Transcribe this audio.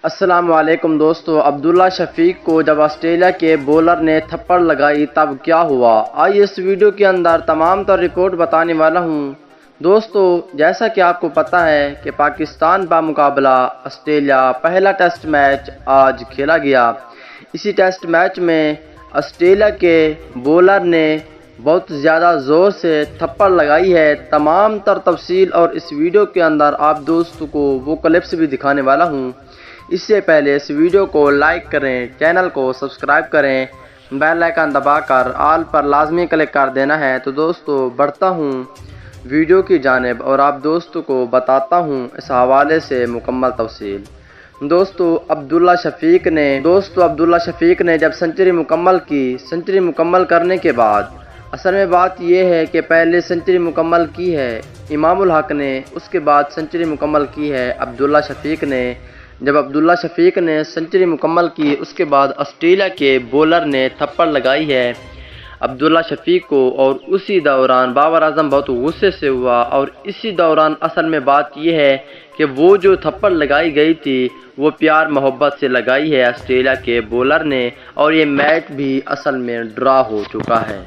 السلام علیکم دوستو، عبداللہ شفیق کو جب آسٹریلیا کے بولر نے تھپڑ لگائی تب کیا ہوا؟ آئیے اس ویڈیو کے اندر تمام تر رپورٹ بتانے والا ہوں۔ دوستو، جیسا کہ آپ کو پتہ ہے کہ پاکستان بمقابلہ آسٹریلیا پہلا ٹیسٹ میچ آج کھیلا گیا۔ اسی ٹیسٹ میچ میں آسٹریلیا کے بولر نے بہت زیادہ زور سے تھپڑ لگائی ہے۔ تمام تر تفصیل اور اس ویڈیو کے اندر آپ دوستوں کو وہ کلپس بھی دکھانے والا ہوں۔ اس سے پہلے اس ویڈیو کو لائک کریں، چینل کو سبسکرائب کریں، بیل آئیکن دبا کر آل پر لازمی کلک کر دینا ہے۔ تو دوستو بڑھتا ہوں ویڈیو کی جانب اور آپ دوستوں کو بتاتا ہوں اس حوالے سے مکمل تفصیل۔ دوستو عبداللہ شفیق نے جب سنچری مکمل کرنے کے بعد، اصل میں بات یہ ہے کہ پہلے سنچری مکمل کی ہے امام الحق نے، اس کے بعد سنچری مکمل کی ہے عبداللہ شفیق نے۔ جب عبداللہ شفیق نے سنچری مکمل کی، اس کے بعد آسٹریلیا کے بولر نے تھپڑ لگائی ہے عبداللہ شفیق کو، اور اسی دوران بابر اعظم بہت غصے سے ہوا، اور اسی دوران اصل میں بات یہ ہے کہ وہ جو تھپڑ لگائی گئی تھی وہ پیار محبت سے لگائی ہے آسٹریلیا کے بولر نے، اور یہ میچ بھی اصل میں ڈرا ہو چکا ہے۔